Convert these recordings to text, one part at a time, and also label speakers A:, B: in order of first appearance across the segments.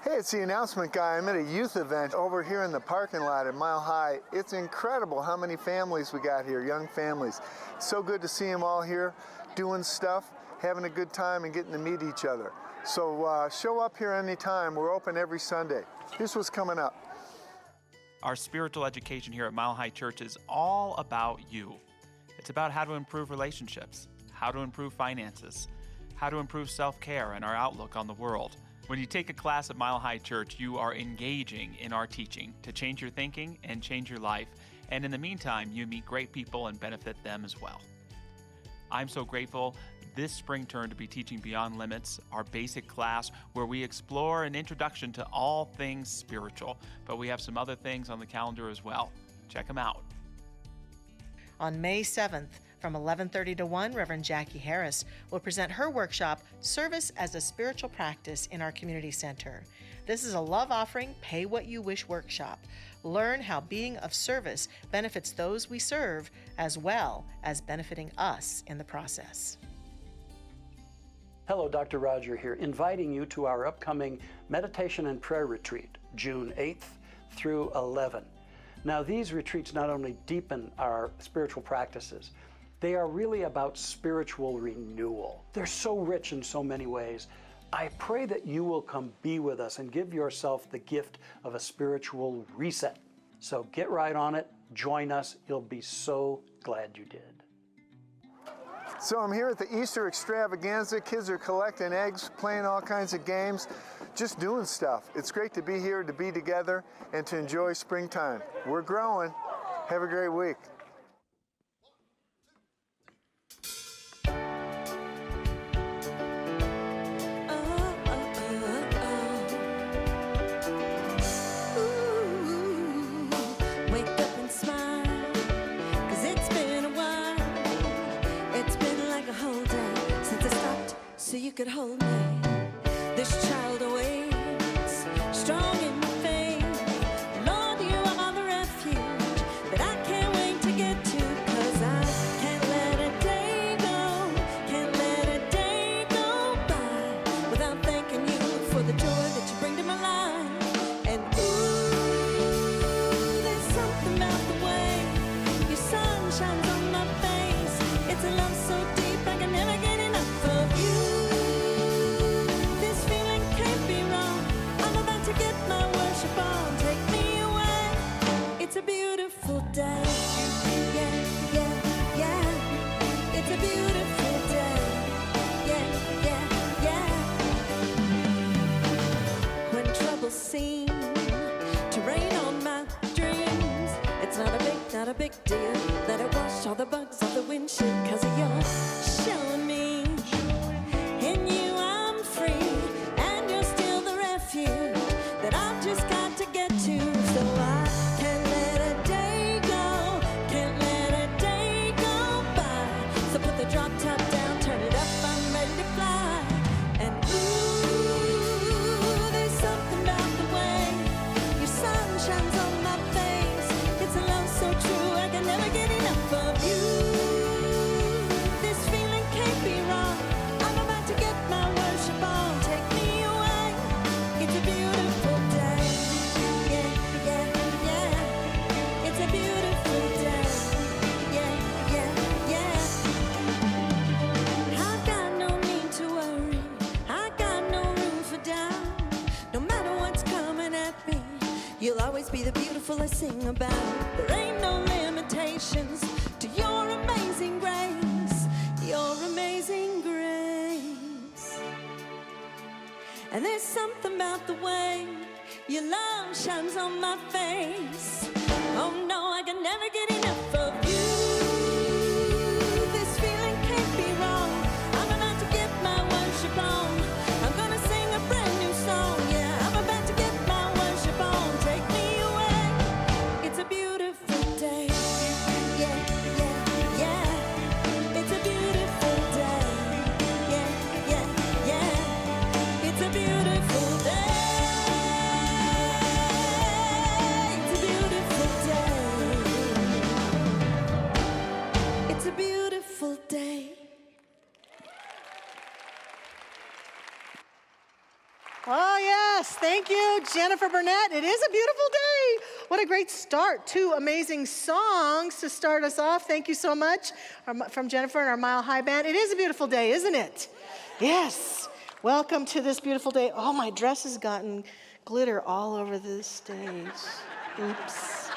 A: Hey, it's the announcement guy. I'm at a youth event over here in the parking lot at Mile High. It's incredible how many families we got here, young families. It's so good to see them all here doing stuff, having a good time and getting to meet each other. So show up here anytime. We're open every Sunday. Here's what's coming up.
B: Our spiritual education here at Mile High Church is all about you. It's about how to improve relationships, how to improve finances, how to improve self-care and our outlook on the world. When you take a class at Mile High Church, you are engaging in our teaching to change your thinking and change your life. And in the meantime, you meet great people and benefit them as well. I'm so grateful this spring term to be teaching Beyond Limits, our basic class where we explore an introduction to all things spiritual. But we have some other things on the calendar as well. Check them out.
C: On May 7th, from 11:30 to 1, Reverend Jackie Harris will present her workshop, Service as a Spiritual Practice, in our community center. This is a love offering, pay what you wish workshop. Learn how being of service benefits those we serve, as well as benefiting us in the process.
D: Hello, Dr. Roger here, inviting you to our upcoming Meditation and Prayer Retreat, June 8th through 11. Now, these retreats not only deepen our spiritual practices, they are really about spiritual renewal. They're so rich in so many ways. I pray that you will come be with us and give yourself the gift of a spiritual reset. So get right on it, join us. You'll be so glad you did.
A: So I'm here at the Easter extravaganza. Kids are collecting eggs, playing all kinds of games, just doing stuff. It's great to be here, to be together, and to enjoy springtime. We're growing. Have a great week.
E: So you could hold me. This child awaits, strong in faith. Lord, you are the refuge that I can't wait to get to. 'Cause I can't let a day go, can't let a day go by without thanking you for the joy that you bring to my life. And ooh, there's something about the way your sun shines on my face. It's a love so deep I can never get enough of you. It's a beautiful day, yeah, yeah, yeah. It's a beautiful day, yeah, yeah, yeah. When troubles seem to rain on my dreams, it's not a big deal that it washed all the bugs off the windshield. 'Cause you're showing me in you I'm free, and you're still the refuge that I've just got to get to. So I can't let a day go, can't let a day go by. So put the drop top down, turn it up, I'm ready to fly. And ooh, there's something about the way your sun shines on my face. It's a love so true, I can never get enough of you. This feeling can't be wrong, I'm about to get my worship on. Take me away, it's a beautiful day, yeah, yeah, yeah. It's a beautiful day, yeah, yeah, yeah. I've got no need to worry, I got no room for doubt. No matter what's coming at me, you'll always be the beautiful I sing about. There ain't no limitations to your amazing grace, your amazing grace. And there's something about the way your love shines on my face. Oh no, I can never get enough of you. This feeling can't be wrong, I'm about to get my worship on. I'm gonna sing a brand new song, yeah. I'm about to get my worship on. Take me away, it's a beautiful day, yeah, yeah, yeah. It's a beautiful day, yeah, yeah, yeah. It's a beautiful day. It's a beautiful day.
C: Oh, yes. Thank you, Jennifer Burnett. It is a beautiful day. What a great start. 2 amazing songs to start us off. Thank you so much from Jennifer and our Mile High Band. It is a beautiful day, isn't it? Yes. Welcome to this beautiful day. Oh, my dress has gotten glitter all over the stage. Oops.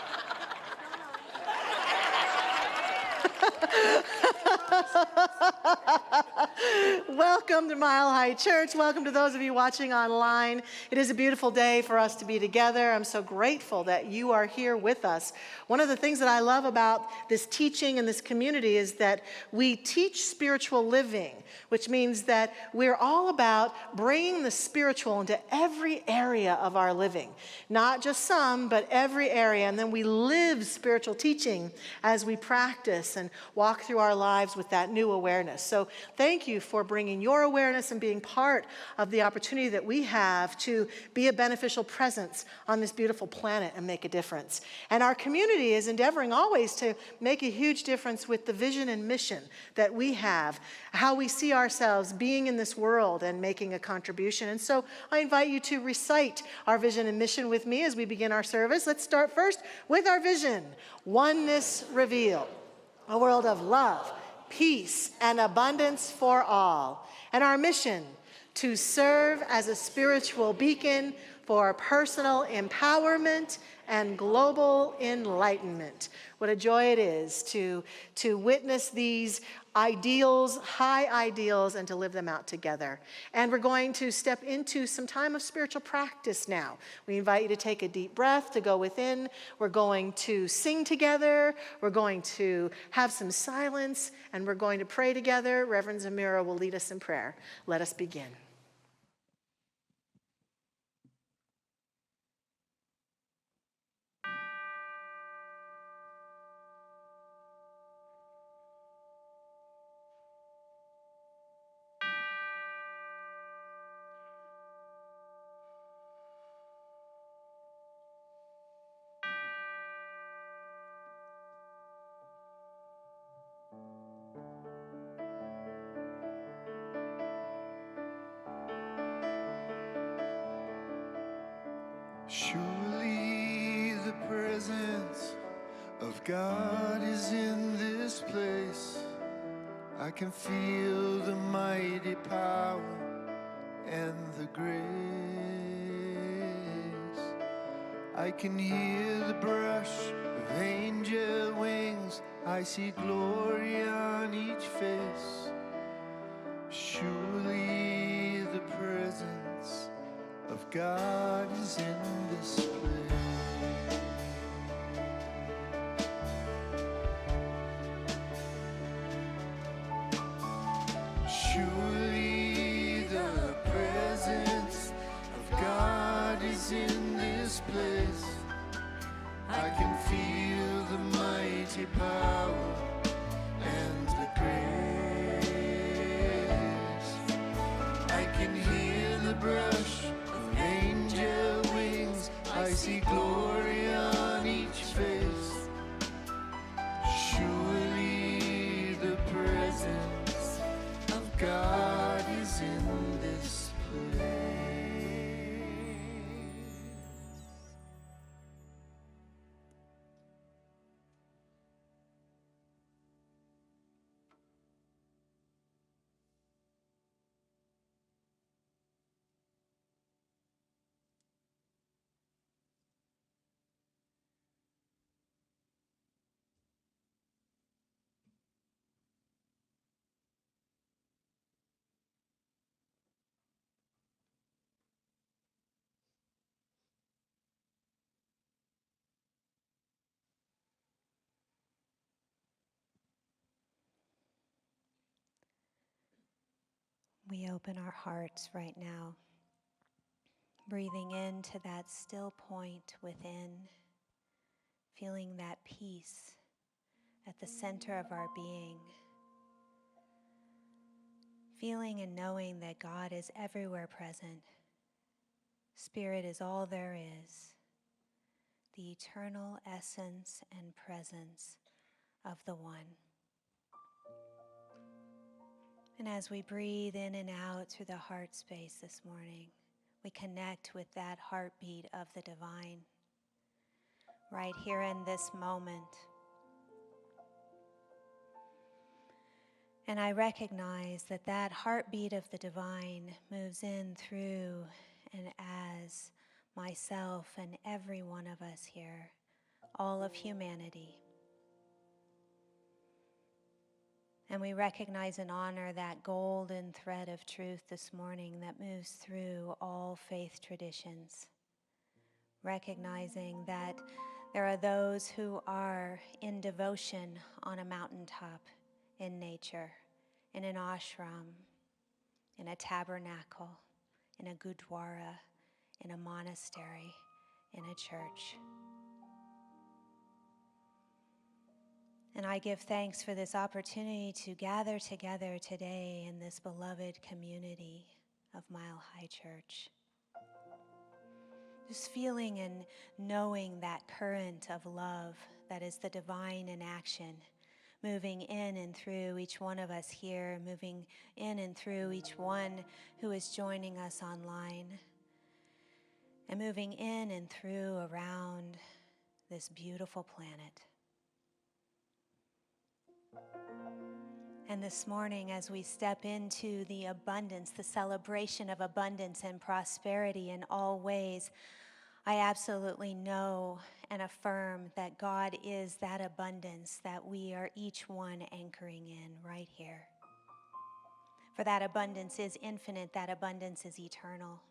C: Welcome to Mile High Church. Welcome to those of you watching online. It is a beautiful day for us to be together. I'm so grateful that you are here with us. One of the things that I love about this teaching and this community is that we teach spiritual living, which means that we're all about bringing the spiritual into every area of our living. Not just some, but every area. And then we live spiritual teaching as we practice and walk through our lives with that new awareness. So thank you for bringing your awareness and being part of the opportunity that we have to be a beneficial presence on this beautiful planet and make a difference. And our community is endeavoring always to make a huge difference with the vision and mission that we have, how we see ourselves being in this world and making a contribution. And so I invite you to recite our vision and mission with me as we begin our service. Let's start first with our vision, oneness revealed, a world of love, peace, and abundance for all. And our mission, to serve as a spiritual beacon for personal empowerment and global enlightenment. What a joy it is to witness these ideals, high ideals, and to live them out together. And we're going to step into some time of spiritual practice now. We invite you to take a deep breath, to go within. We're going to sing together. We're going to have some silence, and we're going to pray together. Reverend Zamira will lead us in prayer. Let us begin.
A: Surely the presence of God is in this place. I can feel the mighty power and the grace. I can hear the brush of angel wings. I see glory on each face. Surely the presence of God is in this place. Surely the presence of God is in this place. I can feel the mighty power and the grace. I can hear the brush of angel wings. I see glory on each face. Surely the presence of God is in this place.
F: We open our hearts right now, breathing into that still point within, feeling that peace at the center of our being, feeling and knowing that God is everywhere present. Spirit is all there is, the eternal essence and presence of the One. And as we breathe in and out through the heart space this morning, we connect with that heartbeat of the divine right here in this moment. And I recognize that that heartbeat of the divine moves in through and as myself and every one of us here, all of humanity. And we recognize and honor that golden thread of truth this morning that moves through all faith traditions, recognizing that there are those who are in devotion on a mountaintop, in nature, in an ashram, in a tabernacle, in a gurdwara, in a monastery, in a church. And I give thanks for this opportunity to gather together today in this beloved community of Mile High Church. Just feeling and knowing that current of love that is the divine in action, moving in and through each one of us here, moving in and through each one who is joining us online, and moving in and through around this beautiful planet. And this morning, as we step into the abundance, the celebration of abundance and prosperity in all ways, I absolutely know and affirm that God is that abundance that we are each one anchoring in right here. For that abundance is infinite, that abundance is eternal.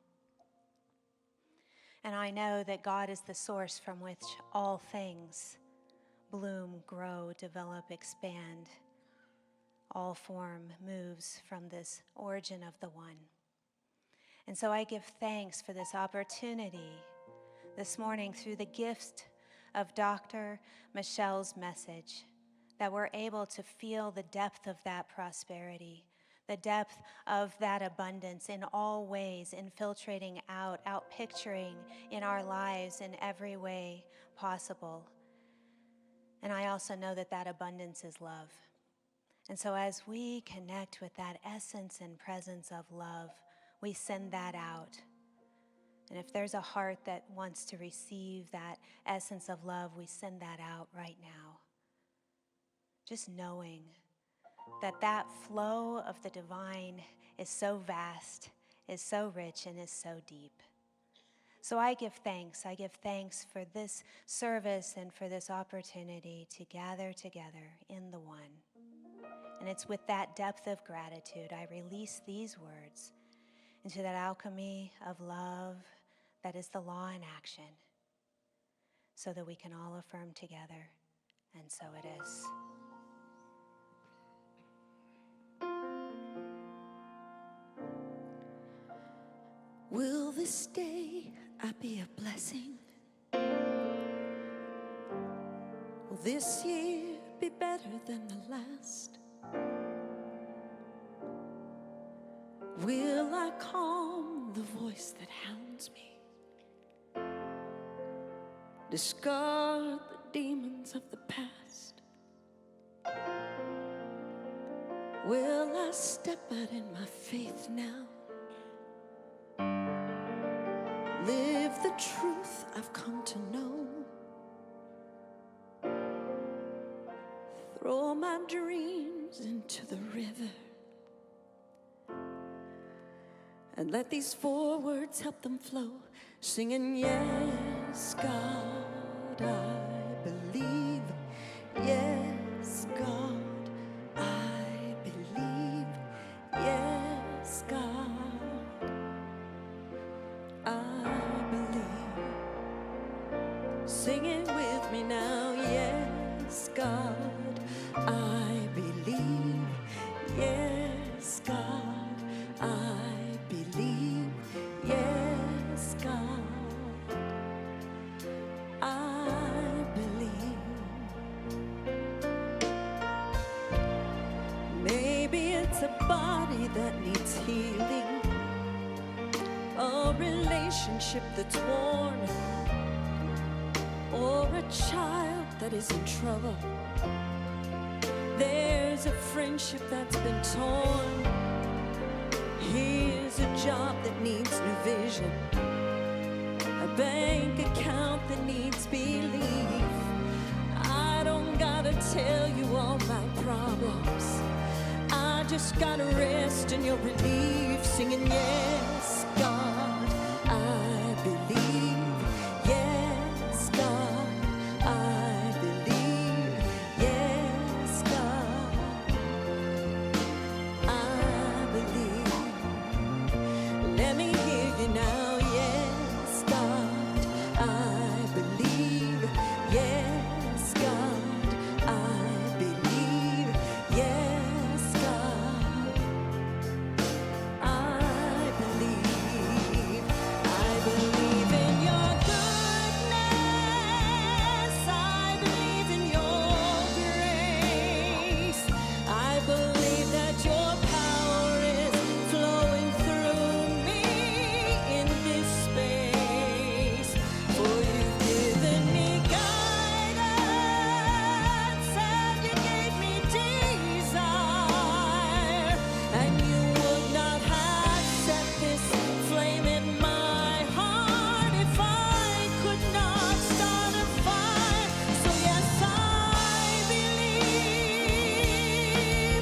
F: And I know that God is the source from which all things bloom, grow, develop, expand. All form moves from this origin of the one. And so I give thanks for this opportunity this morning through the gift of Dr. Michelle's message, that we're able to feel the depth of that prosperity, the depth of that abundance in all ways, infiltrating out picturing in our lives in every way possible. And I also know that that abundance is love. And so as we connect with that essence and presence of love, we send that out. And if there's a heart that wants to receive that essence of love, we send that out right now. Just knowing that that flow of the divine is so vast, is so rich, and is so deep. So I give thanks. I give thanks for this service and for this opportunity to gather together in the one. And it's with that depth of gratitude I release these words into that alchemy of love that is the law in action, so that we can all affirm together, and so it is.
E: Will this day I be a blessing? Will this year be better than the last? Will I calm the voice that hounds me? Discard the demons of the past? Will I step out in my faith now? Live the truth I've come to know? Throw my dreams into the river and let these 4 words help them flow, singing, yes, God, I believe. Yes, God, I believe. Yes, God, I believe. Sing it with me now. Yes, God, I believe. Yes, God, I believe. Yes, God, I believe. Maybe it's a body that needs healing, a relationship that's worn, or a child that is in trouble. There's a friendship that's been torn. Here's a job that needs new vision, a bank account that needs belief. I don't gotta tell you all my problems, I just gotta rest in your relief, singing yes, God, I believe. Yes, God, I believe. Yes, God, I believe. Let me hear you now. Yes, God, I believe. Yes, God, I believe. Yes, God, I believe. I believe in your goodness. I believe in your grace. I believe that your power is flowing through me in this space. For you've given me guidance and you gave me desire, and you would not have set this flame in my heart if I could not start a fire. So yes, I believe,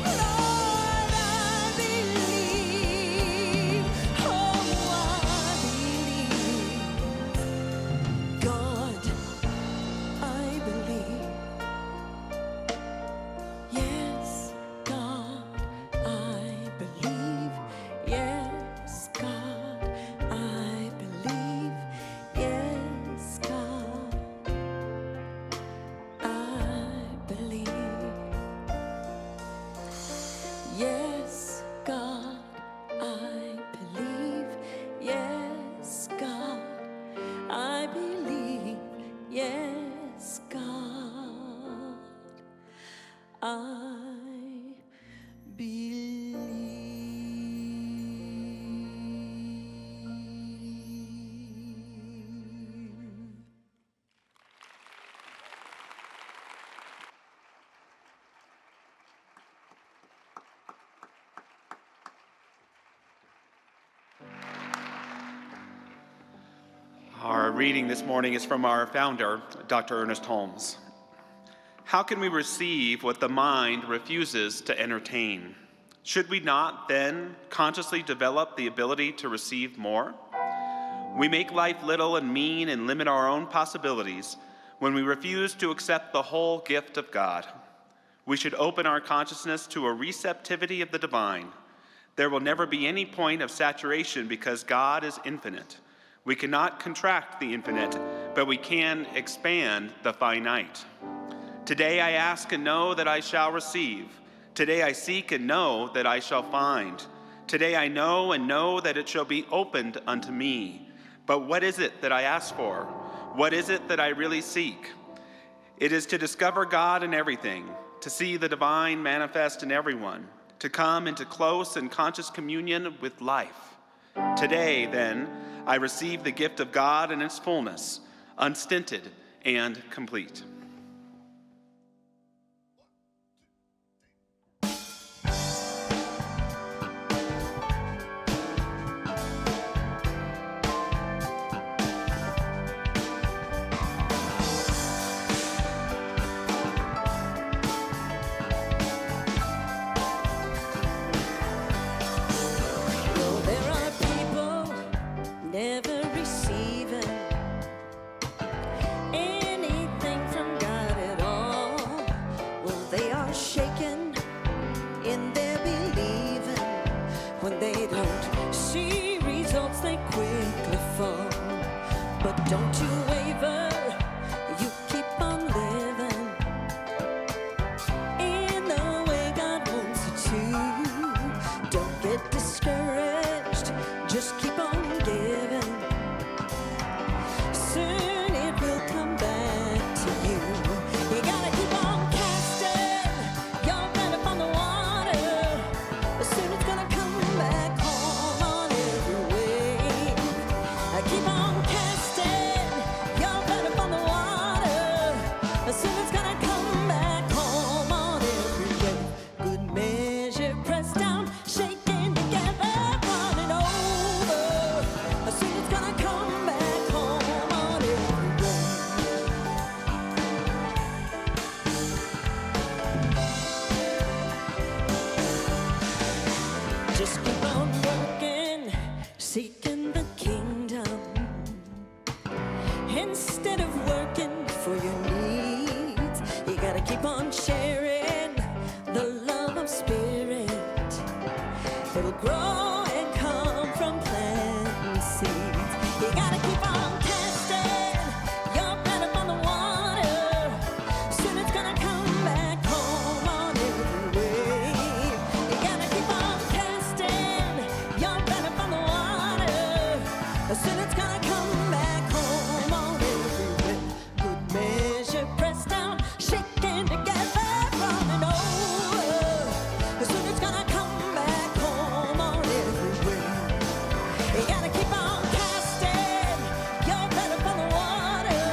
E: Lord, I believe. Oh, I believe. God, I believe. Yes, God, I believe. Yes, God, I believe. Yes, God, I believe. Yes, God, I believe. Yes, God, I believe. Yes, God, I believe.
B: Our reading this morning is from our founder, Dr. Ernest Holmes. How can we receive what the mind refuses to entertain? Should we not then consciously develop the ability to receive more? We make life little and mean and limit our own possibilities when we refuse to accept the whole gift of God. We should open our consciousness to a receptivity of the divine. There will never be any point of saturation because God is infinite. We cannot contract the infinite, but we can expand the finite. Today I ask and know that I shall receive. Today I seek and know that I shall find. Today I know and know that it shall be opened unto me. But what is it that I ask for? What is it that I really seek? It is to discover God in everything, to see the divine manifest in everyone, to come into close and conscious communion with life. Today, then, I receive the gift of God in its fullness, unstinted and complete.
E: Never receiving anything from God at all. Well, they are shaken in their believing. When they don't see results, they quickly fall. But don't you waver, you keep on living in the way God wants you to. Don't get discouraged, just keep on giving. Soon it will come back to you. You gotta keep on casting your net upon the water. Soon it's gonna come back home on every wave. Keep on casting your net on sharing the love of spirit. It'll grow and come from planting seeds. You gotta keep on casting your bread upon the water. Soon it's gonna come back home on every wave. You gotta keep on casting your bread upon the water. Soon it's gonna come back home on every wave. Good measure pressed down, shaken together, running over. Soon it's gonna come back home on every wave. You gotta keep on casting your bread upon the water.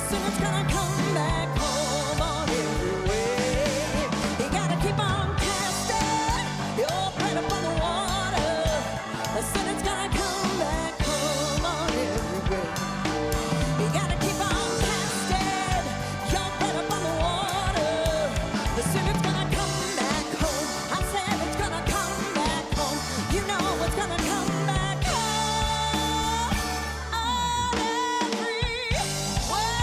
E: Soon it's gonna come back home on every wave. You gotta keep on casting your bread upon the water. Soon it's gonna come back home on every wave. You gotta keep on casting your bread upon the water. Soon it's gonna come back home. I said it's gonna come back home. You know it's gonna come back home on every way.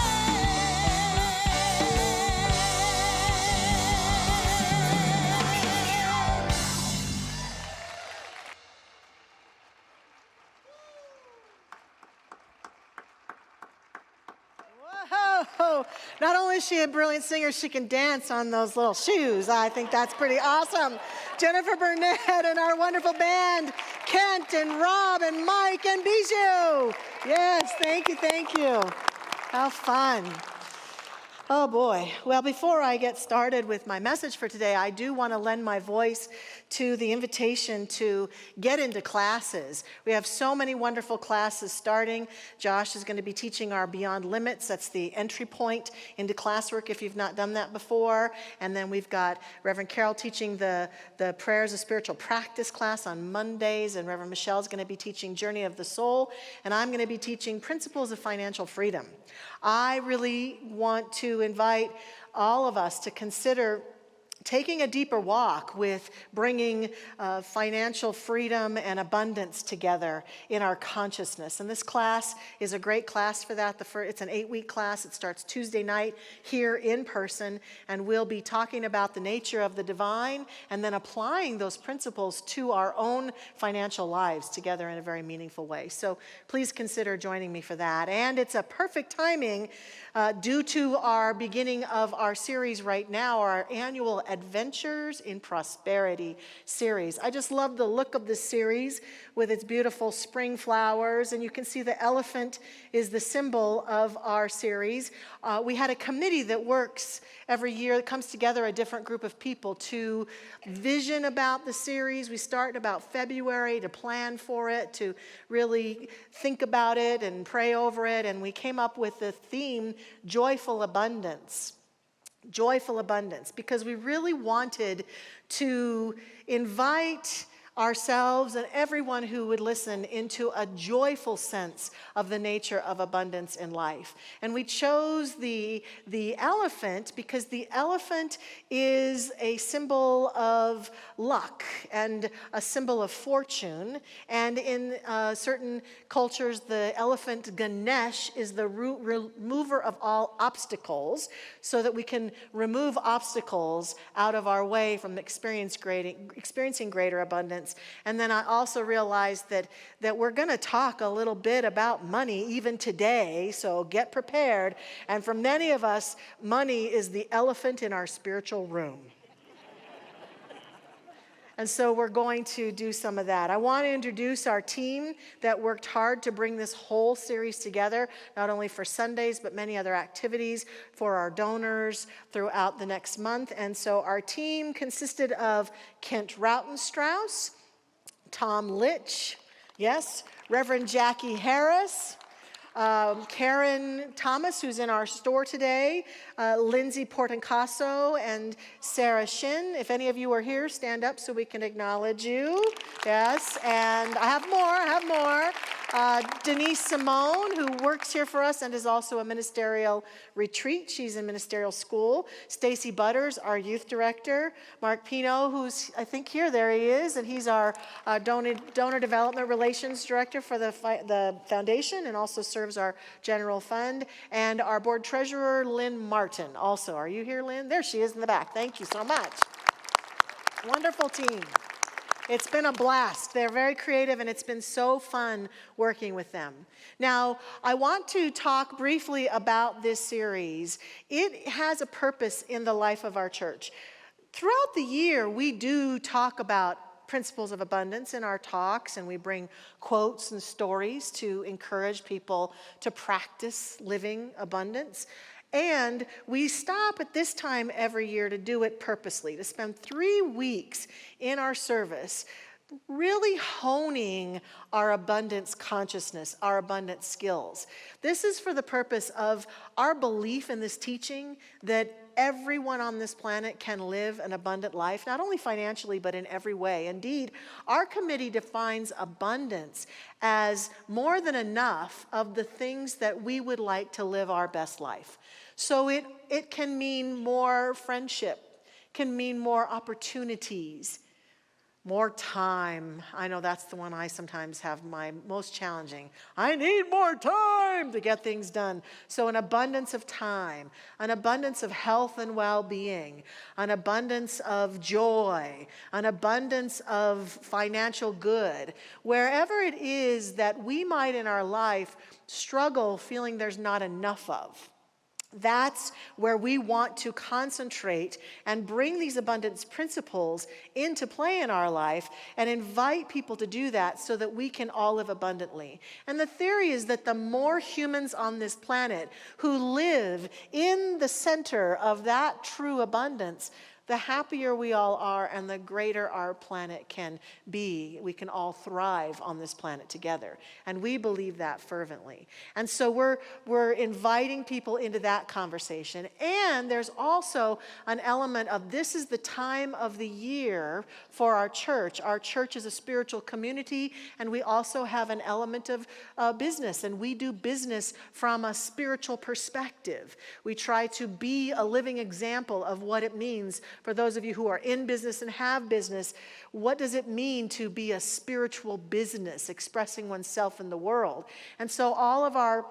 C: Whoa! Not only is she a brilliant singer, she can dance on those little shoes. I think that's pretty awesome. Jennifer Burnett and our wonderful band, Kent and Rob and Mike and Bijou. Yes, thank you, thank you. How fun. Oh boy. Well, before I get started with my message for today, I do want to lend my voice to the invitation to get into classes. We have so many wonderful classes starting. Josh is going to be teaching our Beyond Limits. That's the entry point into classwork if you've not done that before. And then we've got Reverend Carol teaching the Prayers of Spiritual Practice class on Mondays, and Reverend Michelle is going to be teaching Journey of the Soul, and I'm going to be teaching Principles of Financial Freedom. I really want to invite all of us to consider taking a deeper walk with bringing financial freedom and abundance together in our consciousness. And this class is a great class for that. It's an 8-week class. It starts Tuesday night here in person, and we'll be talking about the nature of the divine and then applying those principles to our own financial lives together in a very meaningful way. So please consider joining me for that. And it's a perfect timing due to our beginning of our series right now, our annual Adventures in Prosperity series. I just love the look of this series with its beautiful spring flowers, and you can see the elephant is the symbol of our series. We had a committee that works every year, that comes together, a different group of people to vision about the series. We start in about February to plan for it, to really think about it and pray over it, and we came up with the theme, Joyful Abundance. Joyful abundance, because we really wanted to invite ourselves and everyone who would listen into a joyful sense of the nature of abundance in life. And we chose the elephant because the elephant is a symbol of luck and a symbol of fortune. And in certain cultures, the elephant Ganesh is the remover of all obstacles, so that we can remove obstacles out of our way from experiencing greater abundance. And then I also realized that we're going to talk a little bit about money even today, so get prepared. And for many of us, money is the elephant in our spiritual room. And so we're going to do some of that. I want to introduce our team that worked hard to bring this whole series together, not only for Sundays, but many other activities for our donors throughout the next month. And so our team consisted of Kent Rautenstrauss, Tom Litch, yes, Reverend Jackie Harris, Karen Thomas, who's in our store today, Lindsay Portancaso, and Sarah Shin. If any of you are here, stand up so we can acknowledge you. Yes, and I have more. Denise Simone, who works here for us and is also a ministerial retreat. She's in ministerial school. Stacy Butters, our youth director. Mark Pino, who's, I think here, there he is, and he's our donor development relations director for the foundation and also serves our general fund. And our board treasurer, Lynn Martin, also. Are you here, Lynn? There she is in the back. Thank you so much. Wonderful team. It's been a blast. They're very creative, and it's been so fun working with them. Now, I want to talk briefly about this series. It has a purpose in the life of our church. Throughout the year, we do talk about principles of abundance in our talks, and we bring quotes and stories to encourage people to practice living abundance. And we stop at this time every year to do it purposely, to spend 3 weeks in our service really honing our abundance consciousness, our abundance skills. This is for the purpose of our belief in this teaching that everyone on this planet can live an abundant life, not only financially, but in every way. Indeed, our committee defines abundance as more than enough of the things that we would like to live our best life. So it can mean more friendship, can mean more opportunities, more time. I know that's the one I sometimes have my most challenging. I need more time to get things done. So an abundance of time, an abundance of health and well-being, an abundance of joy, an abundance of financial good. Wherever it is that we might in our life struggle feeling there's not enough of, that's where we want to concentrate and bring these abundance principles into play in our life and invite people to do that so that we can all live abundantly. And the theory is that the more humans on this planet who live in the center of that true abundance, the happier we all are and the greater our planet can be. We can all thrive on this planet together. And we believe that fervently. And so we're inviting people into that conversation. And there's also an element of this is the time of the year for our church. Our church is a spiritual community, and we also have an element of business. And we do business from a spiritual perspective. We try to be a living example of what it means. For those of you who are in business and have business, what does it mean to be a spiritual business, expressing oneself in the world? And so all of our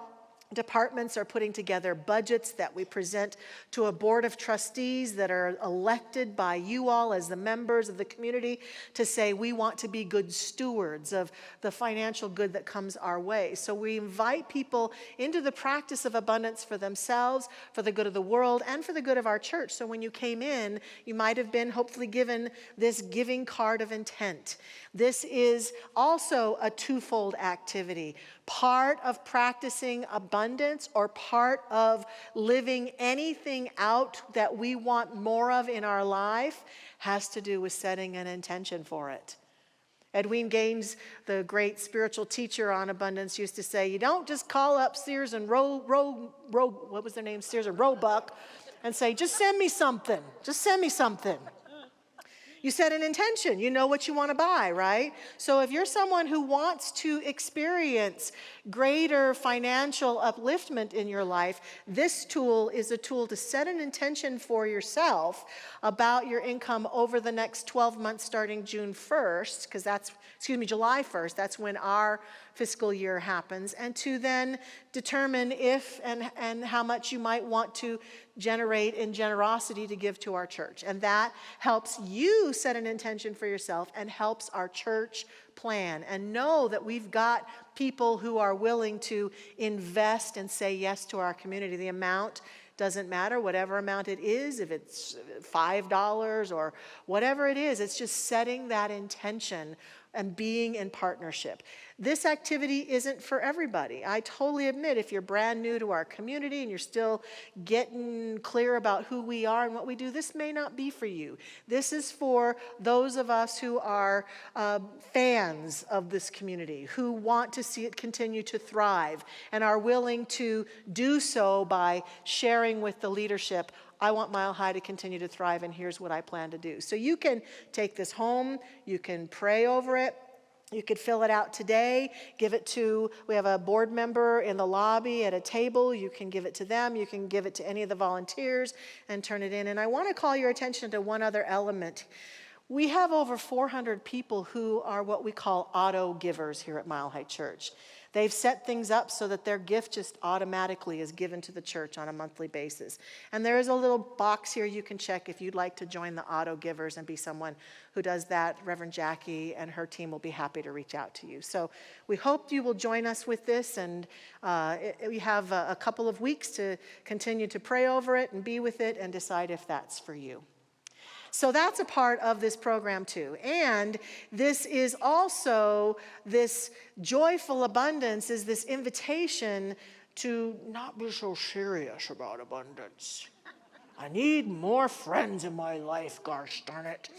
C: departments are putting together budgets that we present to a board of trustees that are elected by you all as the members of the community to say we want to be good stewards of the financial good that comes our way. So we invite people into the practice of abundance for themselves, for the good of the world, and for the good of our church. So when you came in, you might have been hopefully given this giving card of intent. This is also a twofold activity. Part of practicing abundance or part of living anything out that we want more of in our life has to do with setting an intention for it. Edwin Gaines, the great spiritual teacher on abundance, used to say, you don't just call up Sears and what was their name? Sears and Roebuck, and say, just send me something. Just send me something. You set an intention. You know what you want to buy, right? So if you're someone who wants to experience greater financial upliftment in your life, this tool is a tool to set an intention for yourself about your income over the next 12 months starting June 1st, because July 1st, that's when our fiscal year happens, and to then determine if and how much you might want to generate in generosity to give to our church. And that helps you set an intention for yourself and helps our church plan and know that we've got people who are willing to invest and say yes to our community. The amount doesn't matter, whatever amount it is, if it's $5 or whatever it is, it's just setting that intention and being in partnership. This activity isn't for everybody. I totally admit if you're brand new to our community and you're still getting clear about who we are and what we do, this may not be for you. This is for those of us who are fans of this community, who want to see it continue to thrive and are willing to do so by sharing with the leadership, I want Mile High to continue to thrive, and here's what I plan to do. So you can take this home, you can pray over it, You could fill it out today, give it to, we have a board member in the lobby at a table. You can give it to them. You can give it to any of the volunteers and turn it in. And I want to call your attention to one other element. We have over 400 people who are what we call auto givers here at Mile High Church. They've set things up so that their gift just automatically is given to the church on a monthly basis. And there is a little box here you can check if you'd like to join the auto givers and be someone who does that. Reverend Jackie and her team will be happy to reach out to you. So we hope you will join us with this, and we have a couple of weeks to continue to pray over it and be with it and decide if that's for you. So that's a part of this program too. And this is also, this joyful abundance is this invitation to not be so serious about abundance. I need more friends in my life, gosh darn it.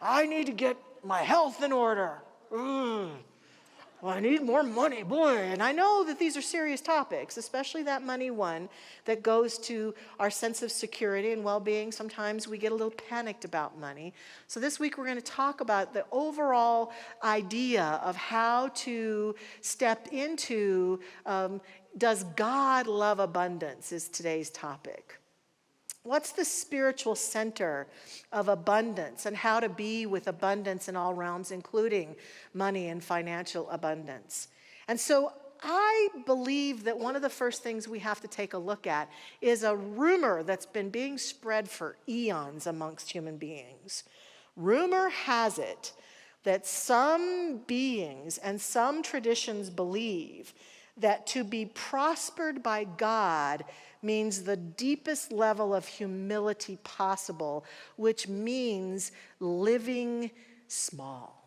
C: I need to get my health in order. Well, I need more money, boy. And I know that these are serious topics, especially that money one that goes to our sense of security and well-being. Sometimes we get a little panicked about money. So this week we're going to talk about the overall idea of how to step into, does God love abundance is today's topic. What's the spiritual center of abundance and how to be with abundance in all realms, including money and financial abundance? And so I believe that one of the first things we have to take a look at is a rumor that's been being spread for eons amongst human beings. Rumor has it that some beings and some traditions believe that to be prospered by God means the deepest level of humility possible, which means living small,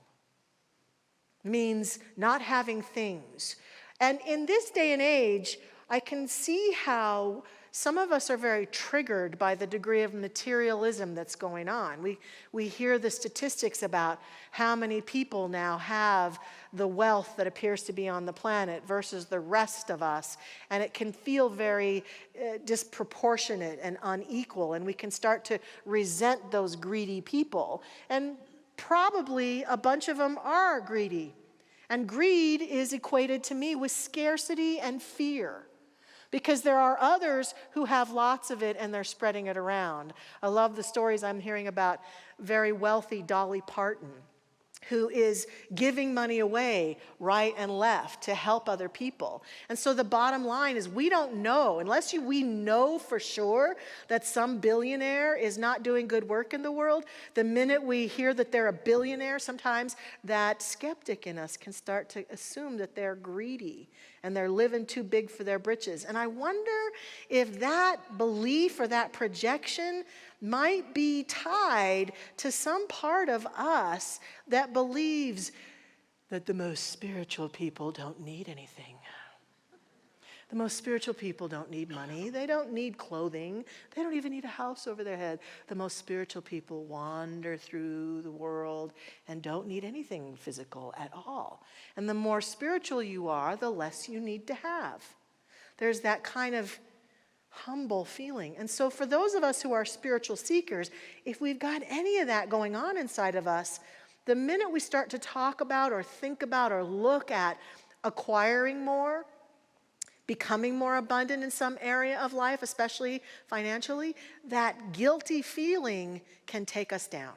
C: means not having things. And in this day and age, I can see how some of us are very triggered by the degree of materialism that's going on. We hear the statistics about how many people now have the wealth that appears to be on the planet versus the rest of us. And it can feel very disproportionate and unequal. And we can start to resent those greedy people. And probably a bunch of them are greedy. And greed is equated to me with scarcity and fear. Because there are others who have lots of it and they're spreading it around. I love the stories I'm hearing about very wealthy Dolly Parton, who is giving money away right and left to help other people. And so the bottom line is we don't know, unless we know for sure that some billionaire is not doing good work in the world. The minute we hear that they're a billionaire, sometimes that skeptic in us can start to assume that they're greedy and they're living too big for their britches. And I wonder if that belief or that projection might be tied to some part of us that believes that the most spiritual people don't need anything. The most spiritual people don't need money. They don't need clothing. They don't even need a house over their head. The most spiritual people wander through the world and don't need anything physical at all. And the more spiritual you are, the less you need to have. There's that kind of humble feeling. And so for those of us who are spiritual seekers, if we've got any of that going on inside of us, the minute we start to talk about or think about or look at acquiring more, becoming more abundant in some area of life, especially financially, that guilty feeling can take us down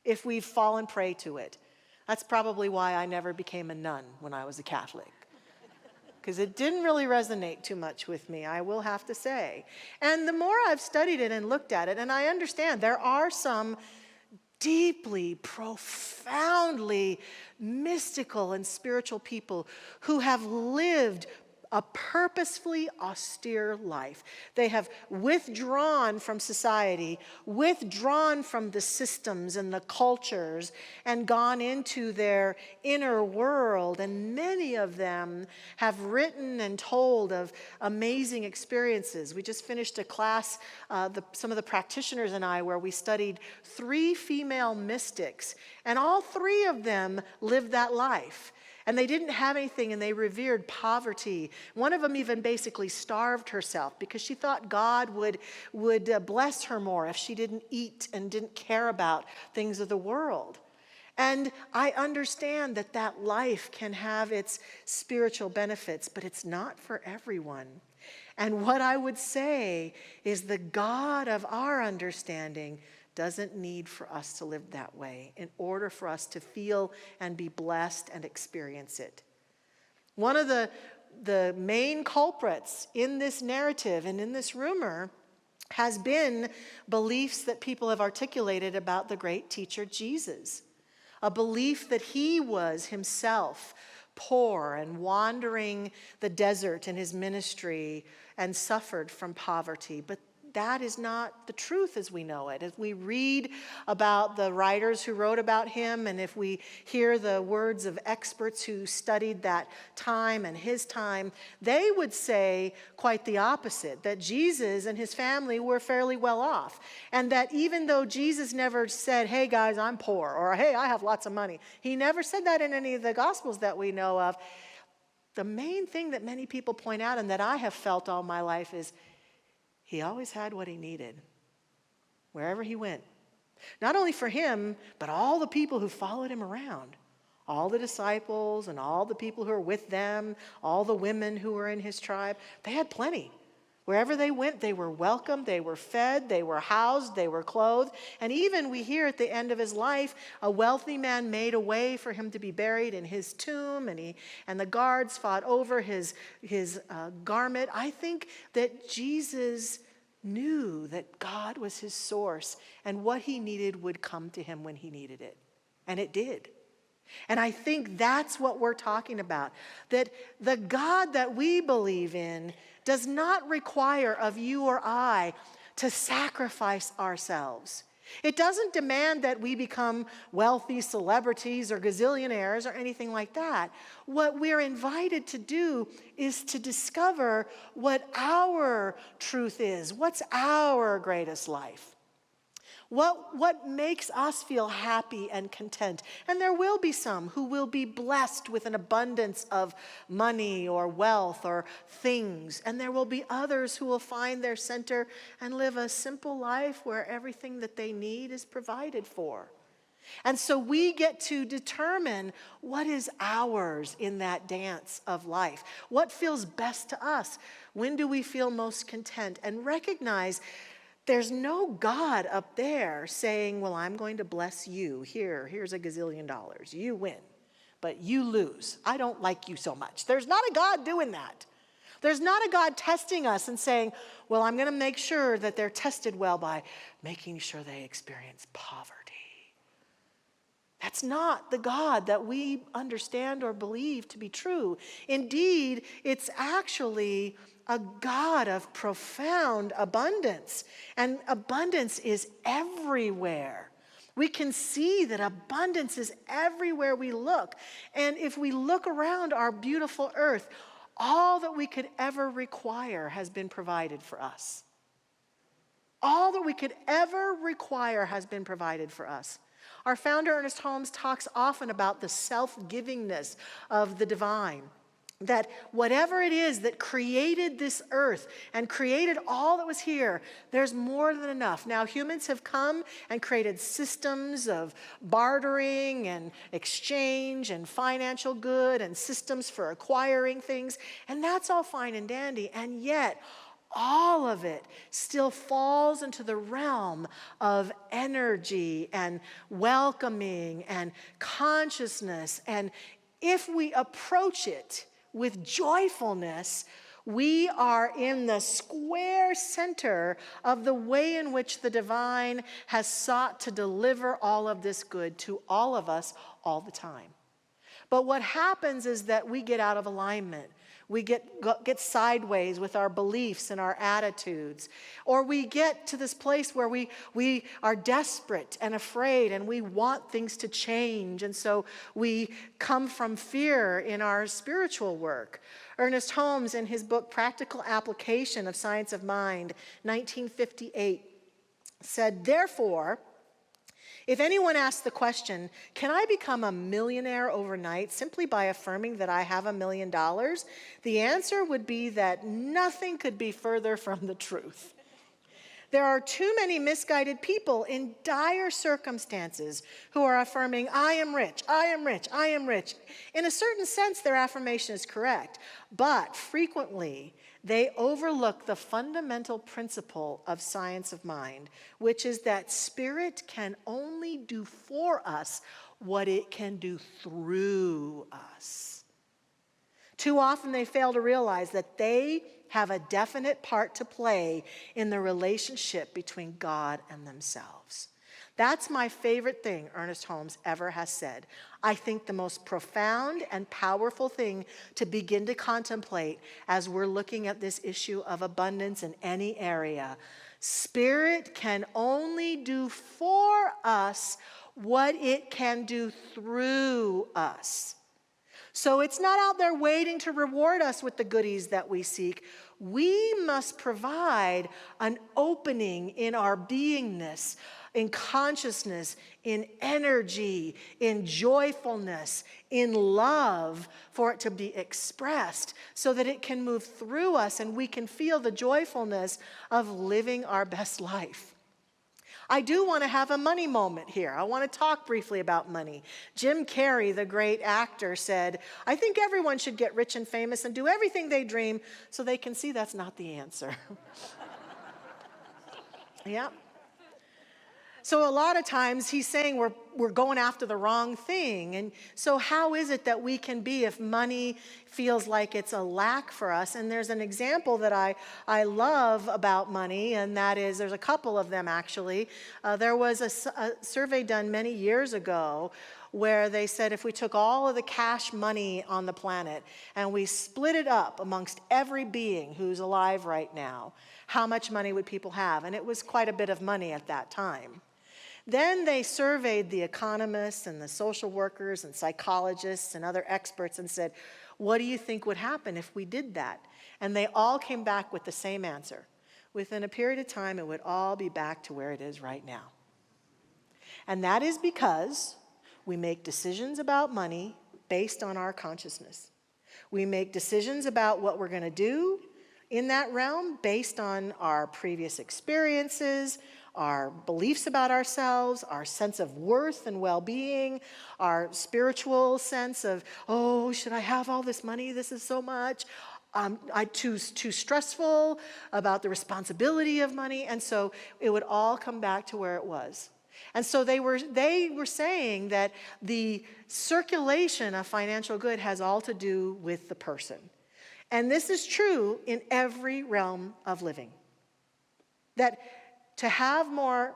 C: if we've fallen prey to it. That's probably why I never became a nun when I was a Catholic, because it didn't really resonate too much with me, I will have to say. And the more I've studied it and looked at it, and I understand there are some deeply, profoundly mystical and spiritual people who have lived a purposefully austere life. They have withdrawn from society, withdrawn from the systems and the cultures, and gone into their inner world. And many of them have written and told of amazing experiences. We just finished a class, some of the practitioners and I, where we studied 3 female mystics, and all 3 of them lived that life. And they didn't have anything, and they revered poverty. One of them even basically starved herself because she thought God would bless her more if she didn't eat and didn't care about things of the world. And I understand that that life can have its spiritual benefits, but it's not for everyone. And what I would say is the God of our understanding doesn't need for us to live that way in order for us to feel and be blessed and experience it. One of the main culprits in this narrative and in this rumor has been beliefs that people have articulated about the great teacher Jesus. A belief that he was himself poor and wandering the desert in his ministry and suffered from poverty. But that is not the truth as we know it. As we read about the writers who wrote about him, and if we hear the words of experts who studied that time and his time, they would say quite the opposite, that Jesus and his family were fairly well off. And that even though Jesus never said, hey guys, I'm poor, or hey, I have lots of money, he never said that in any of the Gospels that we know of. The main thing that many people point out and that I have felt all my life is he always had what he needed, wherever he went. Not only for him, but all the people who followed him around. All the disciples and all the people who were with them, all the women who were in his tribe, they had plenty. Wherever they went, they were welcomed, they were fed, they were housed, they were clothed. And even we hear at the end of his life, a wealthy man made a way for him to be buried in his tomb, and the guards fought over his garment. I think that Jesus knew that God was his source, and what he needed would come to him when he needed it. And it did. And I think that's what we're talking about, that the God that we believe in does not require of you or I to sacrifice ourselves. It doesn't demand that we become wealthy celebrities or gazillionaires or anything like that. What we're invited to do is to discover what our truth is. What's our greatest life? What makes us feel happy and content? And there will be some who will be blessed with an abundance of money or wealth or things. And there will be others who will find their center and live a simple life where everything that they need is provided for. And so we get to determine what is ours in that dance of life. What feels best to us? When do we feel most content? And recognize there's no God up there saying, well, I'm going to bless you. Here's $1 gazillion. You win, but you lose. I don't like you so much. There's not a God doing that. There's not a God testing us and saying, well, I'm going to make sure that they're tested well by making sure they experience poverty. That's not the God that we understand or believe to be true. Indeed, it's actually a God of profound abundance. And abundance is everywhere. We can see that abundance is everywhere we look. And if we look around our beautiful earth, all that we could ever require has been provided for us. All that we could ever require has been provided for us. Our founder, Ernest Holmes, talks often about the self-givingness of the divine. That whatever it is that created this earth and created all that was here, there's more than enough. Now, humans have come and created systems of bartering and exchange and financial good and systems for acquiring things, and that's all fine and dandy. And yet, all of it still falls into the realm of energy and welcoming and consciousness. And if we approach it with joyfulness, we are in the square center of the way in which the divine has sought to deliver all of this good to all of us all the time. But what happens is that we get out of alignment. We get sideways with our beliefs and our attitudes. Or we get to this place where we are desperate and afraid and we want things to change. And so we come from fear in our spiritual work. Ernest Holmes, in his book, Practical Application of Science of Mind, 1958, said, therefore, if anyone asks the question, can I become a millionaire overnight simply by affirming that I have $1 million? The answer would be that nothing could be further from the truth. There are too many misguided people in dire circumstances who are affirming, I am rich, I am rich, I am rich. In a certain sense, their affirmation is correct, but frequently they overlook the fundamental principle of science of mind, which is that spirit can only do for us what it can do through us. Too often they fail to realize that they have a definite part to play in the relationship between God and themselves. That's my favorite thing Ernest Holmes ever has said. I think the most profound and powerful thing to begin to contemplate as we're looking at this issue of abundance in any area. Spirit can only do for us what it can do through us. So it's not out there waiting to reward us with the goodies that we seek. We must provide an opening in our beingness, in consciousness, in energy, in joyfulness, in love, for it to be expressed so that it can move through us and we can feel the joyfulness of living our best life. I do want to have a money moment here. I want to talk briefly about money. Jim Carrey, the great actor, said, I think everyone should get rich and famous and do everything they dream so they can see that's not the answer. Yeah. So a lot of times he's saying we're going after the wrong thing. And so how is it that we can be if money feels like it's a lack for us? And there's an example that I love about money, and that is, there's a couple of them actually. There was a survey done many years ago where they said if we took all of the cash money on the planet and we split it up amongst every being who's alive right now, how much money would people have? And it was quite a bit of money at that time. Then they surveyed the economists and the social workers and psychologists and other experts and said, what do you think would happen if we did that? And they all came back with the same answer. Within a period of time, it would all be back to where it is right now. And that is because we make decisions about money based on our consciousness. We make decisions about what we're going to do in that realm based on our previous experiences, our beliefs about ourselves, our sense of worth and well-being, our spiritual sense of, oh, should I have all this money? This is so much. I'm too stressful about the responsibility of money. And so it would all come back to where it was. And so they were saying that the circulation of financial good has all to do with the person. And this is true in every realm of living. That to have more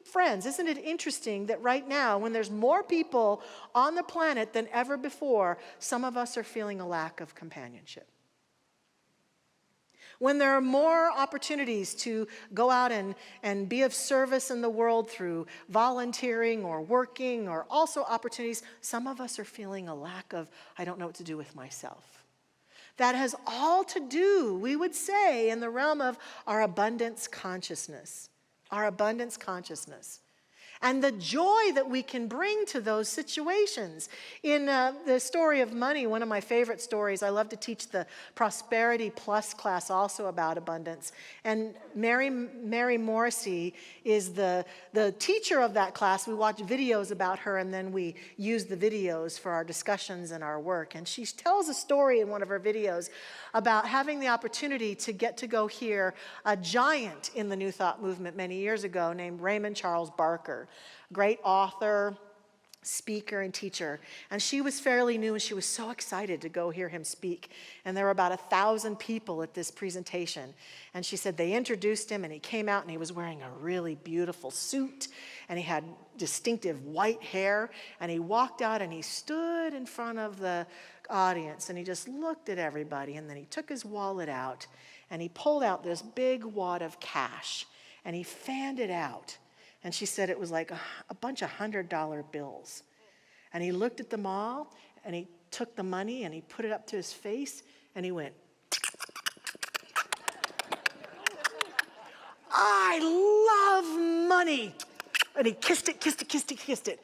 C: friends, isn't it interesting that right now, when there's more people on the planet than ever before, some of us are feeling a lack of companionship? When there are more opportunities to go out and be of service in the world through volunteering or working, or also opportunities, some of us are feeling a lack of, I don't know what to do with myself. That has all to do, we would say, in the realm of our abundance consciousness. Our abundance consciousness. And the joy that we can bring to those situations. In the story of money, one of my favorite stories, I love to teach the Prosperity Plus class also about abundance. And Mary Morrissey is the teacher of that class. We watch videos about her, and then we use the videos for our discussions and our work. And she tells a story in one of her videos about having the opportunity to get to go hear a giant in the New Thought movement many years ago named Raymond Charles Barker. Great author, speaker, and teacher. And she was fairly new, and she was so excited to go hear him speak. And there were about 1,000 people at this presentation. And she said they introduced him, and he came out, and he was wearing a really beautiful suit, and he had distinctive white hair. And he walked out, and he stood in front of the audience, and he just looked at everybody. And then he took his wallet out, and he pulled out this big wad of cash, and he fanned it out. And she said it was like a bunch of $100 bills. And he looked at them all, and he took the money, and he put it up to his face, and he went, I love money. And he kissed it.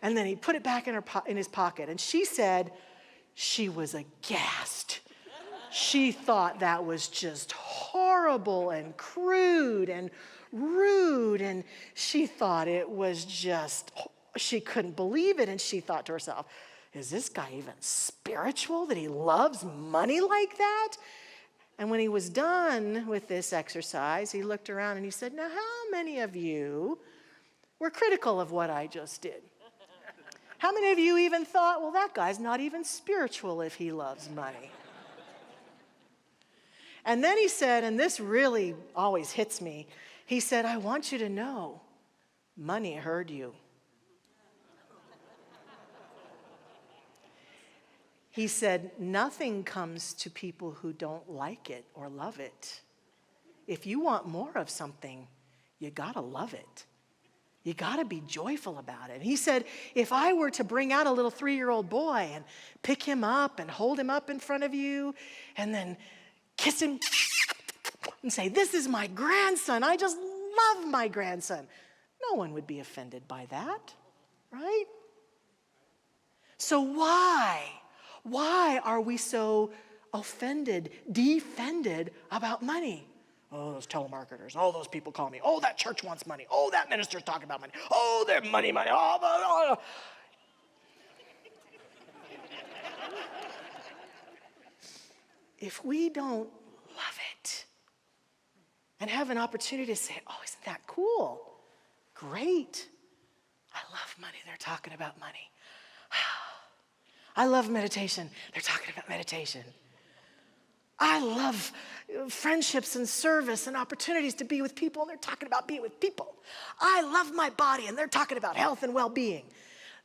C: And then he put it back in his pocket. And she said she was aghast. She thought that was just horrible. horrible and crude and rude. And she thought it was just, she couldn't believe it. And she thought to herself, is this guy even spiritual that he loves money like that? And when he was done with this exercise, he looked around and he said, now how many of you were critical of what I just did? How many of you even thought, well, that guy's not even spiritual if he loves money? And then he said, and this really always hits me, he said, I want you to know, money heard you. He said, nothing comes to people who don't like it or love it. If you want more of something, you gotta love it. You gotta be joyful about it. And he said, if I were to bring out a little 3-year-old boy and pick him up and hold him up in front of you and then kiss him and say, this is my grandson, I just love my grandson. No one would be offended by that, right? So why are we so offended, defended about money? Oh, those telemarketers. Oh, those people call me. Oh, that church wants money. Oh, that minister's talking about money. Oh, they're money. Oh. If we don't love it and have an opportunity to say, oh, isn't that cool? Great. I love money. They're talking about money. I love meditation. They're talking about meditation. I love friendships and service and opportunities to be with people, and they're talking about being with people. I love my body, and they're talking about health and well-being.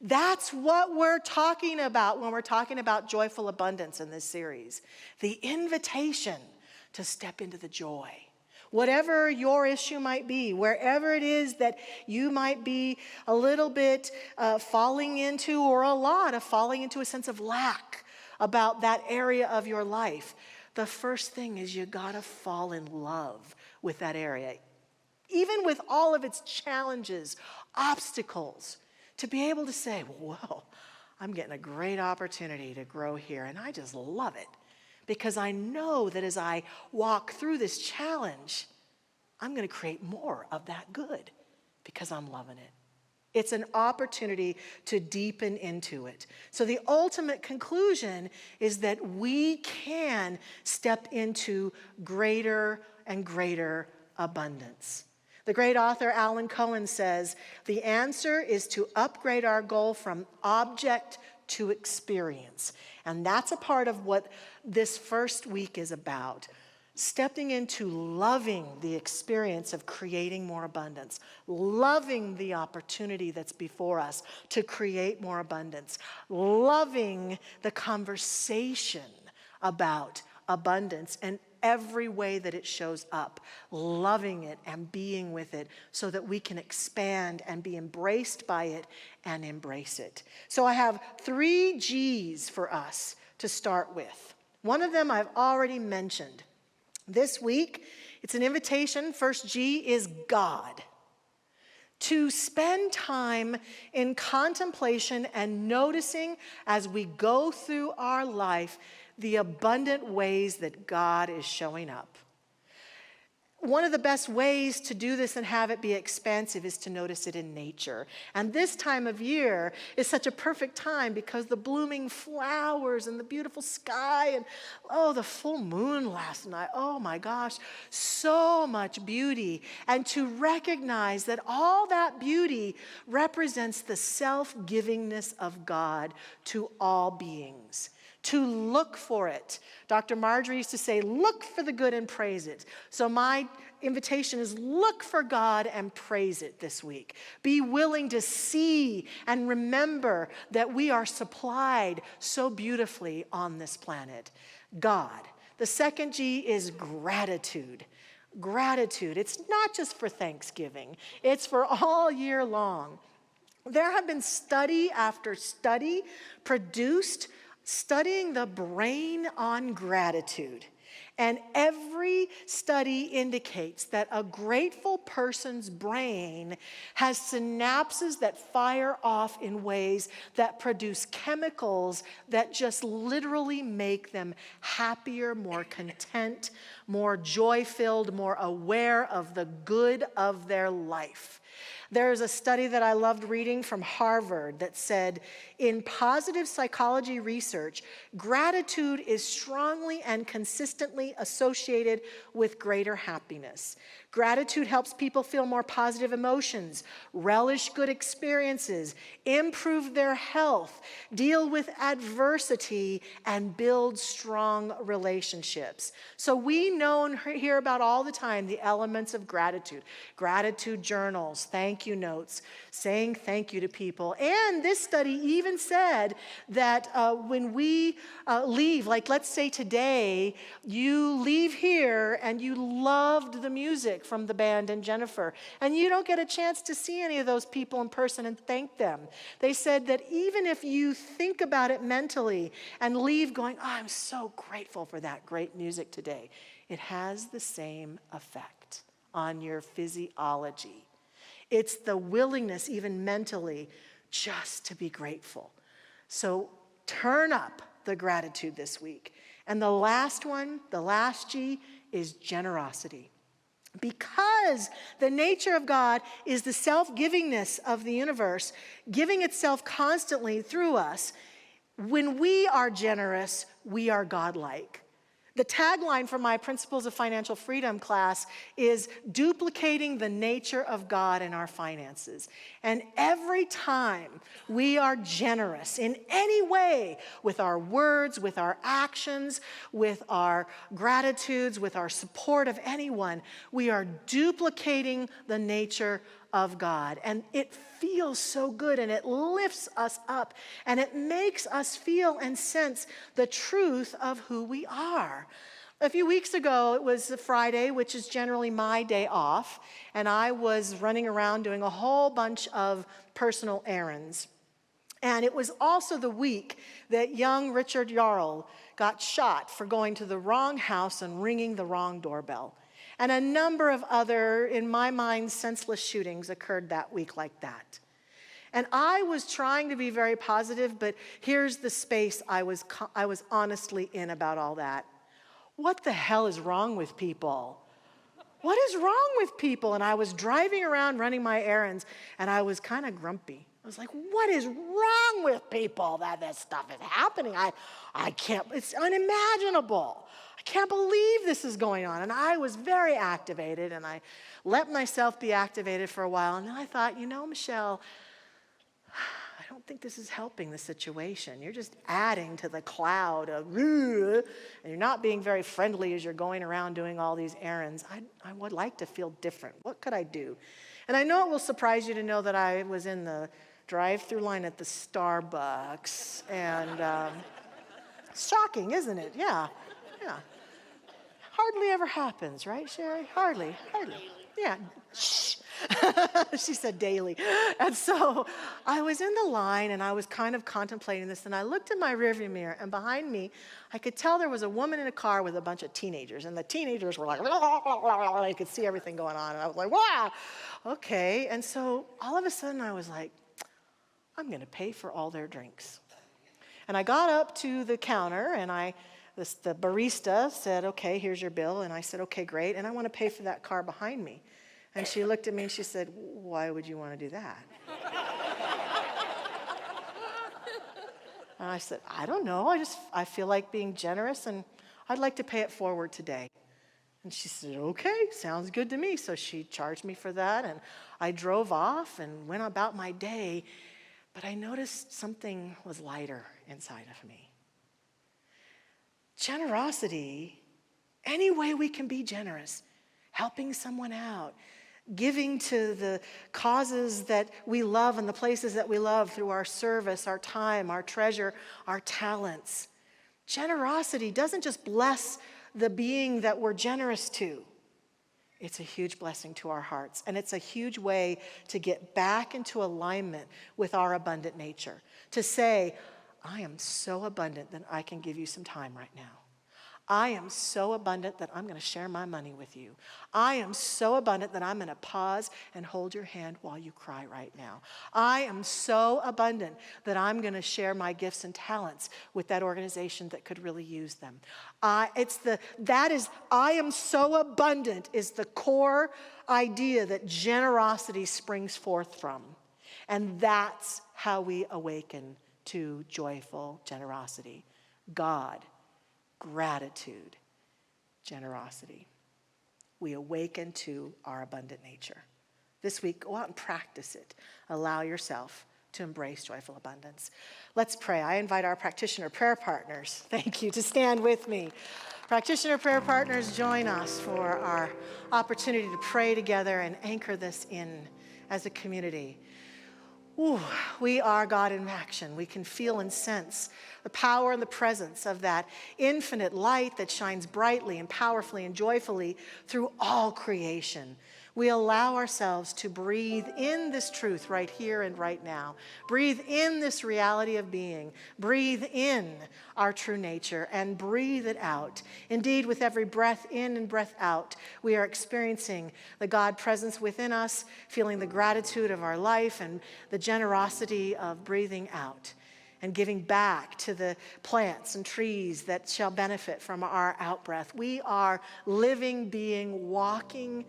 C: That's what we're talking about when we're talking about joyful abundance in this series. The invitation to step into the joy. Whatever your issue might be, wherever it is that you might be a little bit falling into, or a lot of falling into a sense of lack about that area of your life, the first thing is you gotta fall in love with that area. Even with all of its challenges, obstacles, to be able to say, whoa, I'm getting a great opportunity to grow here, and I just love it. Because I know that as I walk through this challenge, I'm going to create more of that good because I'm loving it. It's an opportunity to deepen into it. So the ultimate conclusion is that we can step into greater and greater abundance. The great author Alan Cohen says, the answer is to upgrade our goal from object to experience. And that's a part of what this first week is about. Stepping into loving the experience of creating more abundance, loving the opportunity that's before us to create more abundance, loving the conversation about abundance and every way that it shows up, loving it and being with it so that we can expand and be embraced by it and embrace it. So I have 3 G's for us to start with. One of them I've already mentioned. This week, it's an invitation. First G is God. To spend time in contemplation and noticing as we go through our life the abundant ways that God is showing up. One of the best ways to do this and have it be expansive is to notice it in nature. And this time of year is such a perfect time because the blooming flowers and the beautiful sky and, oh, the full moon last night. Oh my gosh, so much beauty. And to recognize that all that beauty represents the self-givingness of God to all beings. To look for it. Dr. Marjorie used to say, look for the good and praise it. So my invitation is look for God and praise it this week. Be willing to see and remember that we are supplied so beautifully on this planet. God. The second G is gratitude. Gratitude. It's not just for Thanksgiving. It's for all year long. There have been study after study produced studying the brain on gratitude. And every study indicates that a grateful person's brain has synapses that fire off in ways that produce chemicals that just literally make them happier, more content, more joy-filled, more aware of the good of their life. There's a study that I loved reading from Harvard that said, in positive psychology research, gratitude is strongly and consistently associated with greater happiness. Gratitude helps people feel more positive emotions, relish good experiences, improve their health, deal with adversity, and build strong relationships. So we know and hear about all the time the elements of gratitude. Gratitude journals, thank you notes, saying thank you to people. And this study even said that when we leave, like let's say today, you leave here and you loved the music from the band and Jennifer, and you don't get a chance to see any of those people in person and thank them. They said that even if you think about it mentally and leave going, oh, I'm so grateful for that great music today, it has the same effect on your physiology. It's the willingness, even mentally, just to be grateful. So turn up the gratitude this week. And the last one, the last G, is generosity. Because the nature of God is the self-givingness of the universe, giving itself constantly through us, when we are generous, we are godlike. The tagline for my Principles of Financial Freedom class is duplicating the nature of God in our finances. And every time we are generous in any way, with our words, with our actions, with our gratitudes, with our support of anyone, we are duplicating the nature of God. And it feels so good, and it lifts us up, and it makes us feel and sense the truth of who we are. A few weeks ago, it was a Friday, which is generally my day off, and I was running around doing a whole bunch of personal errands. And it was also the week that young Richard Jarl got shot for going to the wrong house and ringing the wrong doorbell. And a number of other, in my mind, senseless shootings occurred that week like that. And I was trying to be very positive, but here's the space I was honestly in about all that. What the hell is wrong with people? What is wrong with people? And I was driving around running my errands, and I was kind of grumpy. I was like, what is wrong with people that this stuff is happening? I can't, it's unimaginable. I can't believe this is going on. And I was very activated, and I let myself be activated for a while. And then I thought, you know, Michelle, I don't think this is helping the situation. You're just adding to the cloud of, and you're not being very friendly as you're going around doing all these errands. I would like to feel different. What could I do? And I know it will surprise you to know that I was in the drive-through line at the Starbucks. And shocking, isn't it? Yeah. Hardly ever happens, right, Sherry? Hardly. Yeah. Shh. She said daily. And so I was in the line, and I was kind of contemplating this, and I looked in my rearview mirror, and behind me, I could tell there was a woman in a car with a bunch of teenagers, and the teenagers were like, I could see everything going on, and I was like, wow, okay. And so all of a sudden, I was like, I'm going to pay for all their drinks. And I got up to the counter, and the barista said, okay, here's your bill. And I said, okay, great. And I want to pay for that car behind me. And she looked at me and she said, why would you want to do that? And I said, I don't know. I feel like being generous, and I'd like to pay it forward today. And she said, okay, sounds good to me. So she charged me for that, and I drove off and went about my day. But I noticed something was lighter inside of me. Generosity, any way we can be generous, helping someone out, giving to the causes that we love and the places that we love through our service, our time, our treasure, our talents. Generosity doesn't just bless the being that we're generous to. It's a huge blessing to our hearts, and it's a huge way to get back into alignment with our abundant nature, to say, I am so abundant that I can give you some time right now. I am so abundant that I'm going to share my money with you. I am so abundant that I'm going to pause and hold your hand while you cry right now. I am so abundant that I'm going to share my gifts and talents with that organization that could really use them. I am so abundant is the core idea that generosity springs forth from. And that's how we awaken to joyful generosity. God, gratitude, generosity. We awaken to our abundant nature. This week, go out and practice it. Allow yourself to embrace joyful abundance. Let's pray. I invite our practitioner prayer partners, thank you, to stand with me. Practitioner prayer partners, join us for our opportunity to pray together and anchor this in as a community. Ooh, we are God in action. We can feel and sense the power and the presence of that infinite light that shines brightly and powerfully and joyfully through all creation. We allow ourselves to breathe in this truth right here and right now. Breathe in this reality of being. Breathe in our true nature and breathe it out. Indeed, with every breath in and breath out, we are experiencing the God presence within us, feeling the gratitude of our life and the generosity of breathing out and giving back to the plants and trees that shall benefit from our out-breath. We are living, being, walking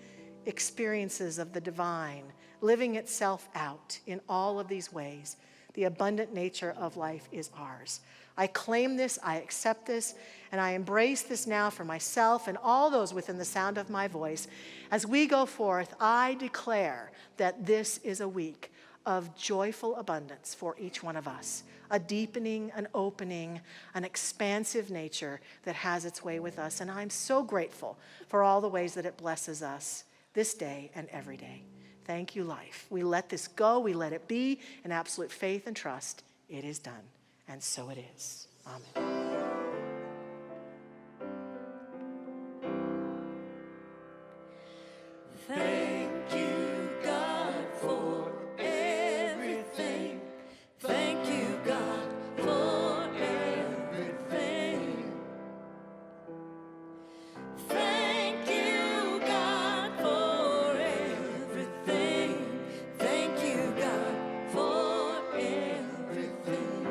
C: experiences of the divine, living itself out in all of these ways. The abundant nature of life is ours. I claim this, I accept this, and I embrace this now for myself and all those within the sound of my voice. As we go forth, I declare that this is a week of joyful abundance for each one of us, a deepening, an opening, an expansive nature that has its way with us. And I'm so grateful for all the ways that it blesses us this day and every day. Thank you, life. We let this go. We let it be in absolute faith and trust. It is done. And so it is. Amen.
E: Thank you, God, for everything. Thank you, God, for everything. Thank you, God, for everything. Thank you, God, for everything.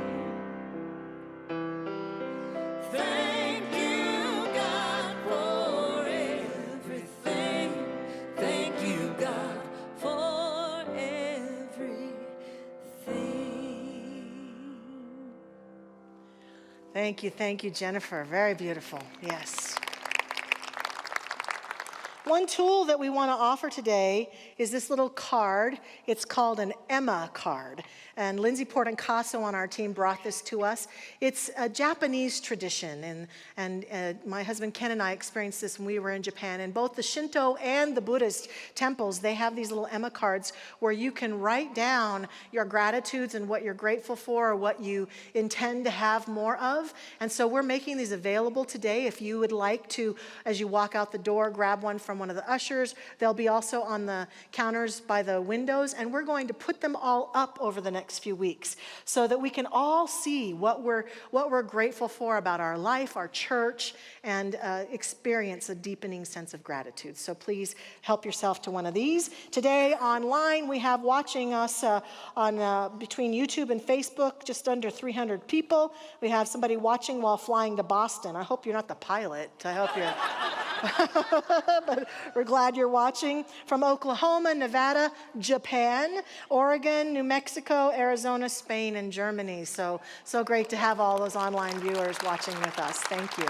E: Thank you, God, for everything. Thank you, God, for everything.
C: Thank you, Jennifer. Very beautiful. Yes. One tool that we want to offer today is this little card. It's called an Emma card. And Lindsay Portancaso on our team brought this to us. It's a Japanese tradition, and my husband Ken and I experienced this when we were in Japan. In both the Shinto and the Buddhist temples, they have these little Emma cards where you can write down your gratitudes and what you're grateful for or what you intend to have more of. And so we're making these available today. If you would like to, as you walk out the door, grab one from one of the ushers. They'll be also on the counters by the windows, and we're going to put them all up over the next few weeks so that we can all see what we're grateful for about our life, our church, and experience a deepening sense of gratitude. So please help yourself to one of these. Today online, we have watching us on between YouTube and Facebook, just under 300 people. We have somebody watching while flying to Boston. I hope you're not the pilot. I hope you're... But we're glad you're watching from Oklahoma, Nevada, Japan, Oregon, New Mexico, Arizona, Spain, and Germany. So great to have all those online viewers watching with us. Thank you.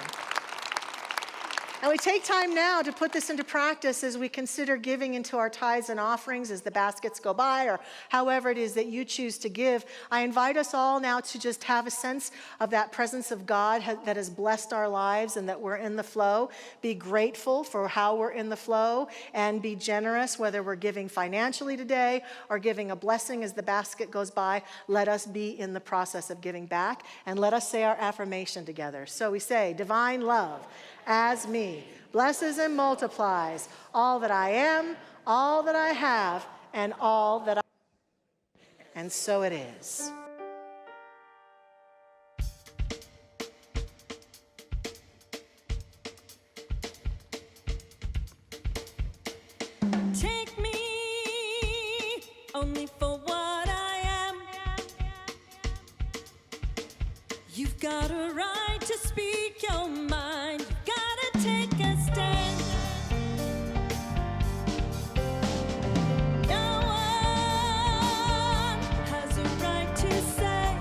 C: And we take time now to put this into practice as we consider giving into our tithes and offerings as the baskets go by, or however it is that you choose to give. I invite us all now to just have a sense of that presence of God that has blessed our lives and that we're in the flow. Be grateful for how we're in the flow and be generous, whether we're giving financially today or giving a blessing as the basket goes by. Let us be in the process of giving back, and let us say our affirmation together. So we say, divine love as me blesses and multiplies all that I am, all that I have, and all that I... And so it is.
E: only for what I am. You've got a right to speak your mind. You've got to take a stand. No one has a right to say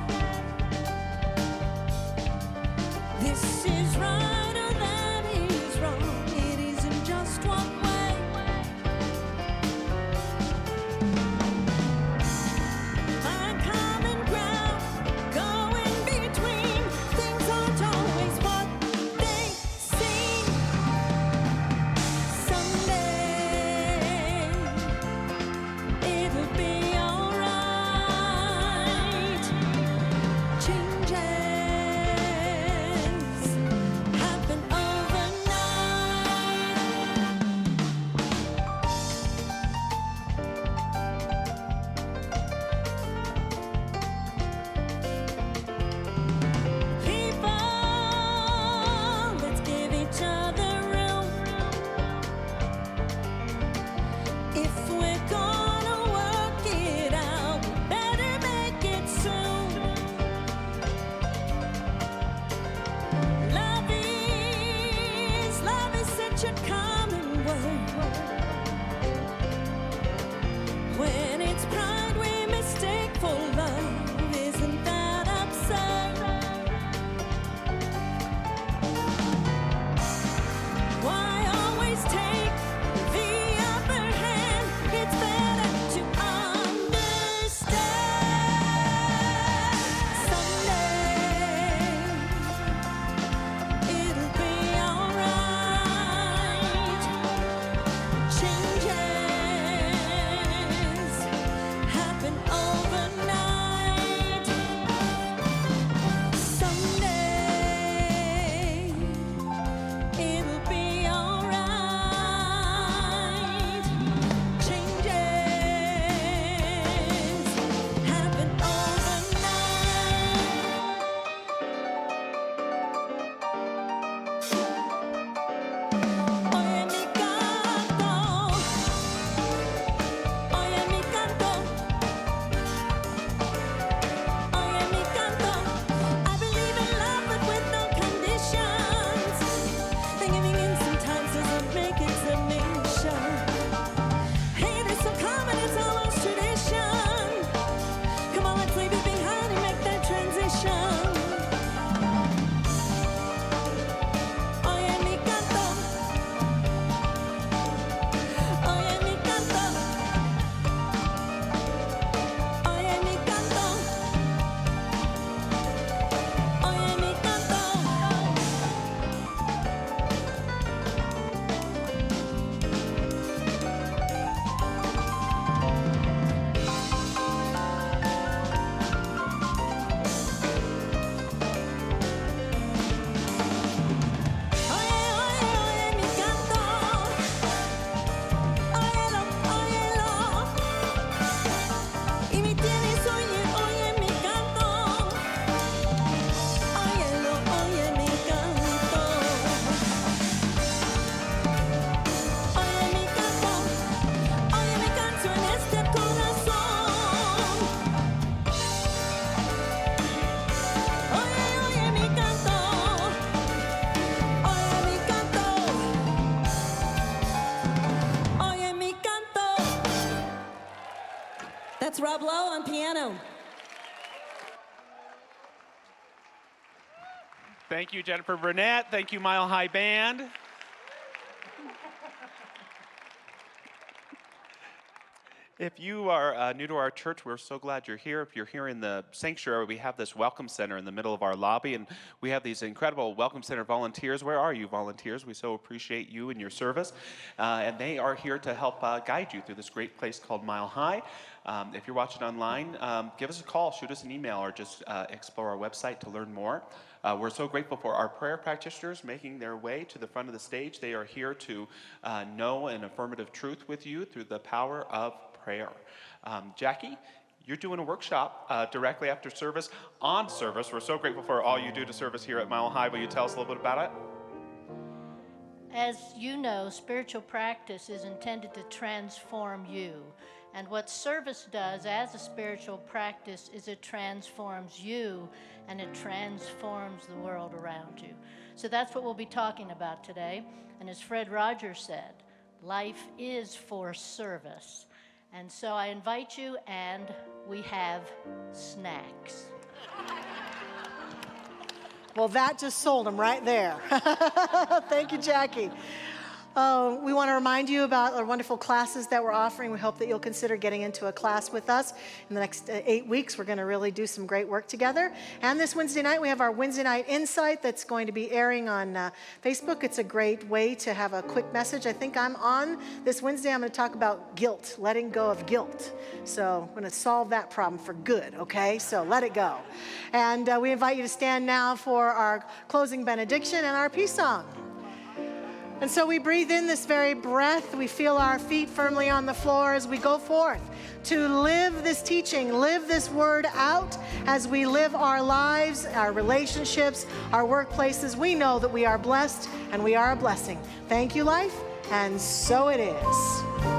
E: this is right or that is wrong. It isn't just one way. Find common ground, go in between. Things aren't always what they seem. Someday it'll be alright. Changes happen overnight. People, let's give each other room. If we're gonna work it out, we better make it soon. Love is such a common word. When it's pride we mistake for love, isn't that absurd? Why always take the upper hand? It's better to understand. Someday it'll be alright. Changes happen overnight. Someday it'll be alright. Changes happen overnight. Oye mi canto, oye mi canto, oye mi canto. I believe in love but with no conditions. And giving in sometimes doesn't make it submission. Hate is so common, it's almost tradition. Come on, let's leave it behind and make that transition. Oye mi canto, oye mi canto, oye mi canto, oye mi canto. Oye, oye, oye mi canto. Óyelo, óyelo. Y me tienes, oye, oye mi canto. Óyelo, oye mi canto. Oye mi canto. Oye mi canto en este corazón. Oye, oye mi canto. Oye mi canto. Oye mi canto. That's Rob Lowe on piano.
B: Thank you, Jennifer Burnett. Thank you, Mile High Band. If you are new to our church, we're so glad you're here. If you're here in the sanctuary, we have this welcome center in the middle of our lobby, and we have these incredible welcome center volunteers. Where are you, volunteers? We so appreciate you and your service. And they are here to help guide you through this great place called Mile High. If you're watching online, give us a call, shoot us an email, or just explore our website to learn more. We're so grateful for our prayer practitioners making their way to the front of the stage. They are here to know an affirmative truth with you through the power of prayer. Jackie, you're doing a workshop directly after service, on service. We're so grateful for all you do to service here at Mile High. Will you tell us a little bit about it?
G: As you know, spiritual practice is intended to transform you. And what service does as a spiritual practice is it transforms you and it transforms the world around you. So that's what we'll be talking about today. And as Fred Rogers said, life is for service. And so I invite you, and we have snacks.
C: Well, that just sold them right there. Thank you, Jackie. We want to remind you about our wonderful classes that we're offering. We hope that you'll consider getting into a class with us. In the next 8 weeks, we're going to really do some great work together. And this Wednesday night, we have our Wednesday Night Insight that's going to be airing on Facebook. It's a great way to have a quick message. I think I'm on this Wednesday. I'm going to talk about guilt, letting go of guilt. So I'm going to solve that problem for good, okay? So let it go. And we invite you to stand now for our closing benediction and our peace song. And so we breathe in this very breath. We feel our feet firmly on the floor as we go forth to live this teaching, live this word out as we live our lives, our relationships, our workplaces. We know that we are blessed and we are a blessing. Thank you, life, and so it is.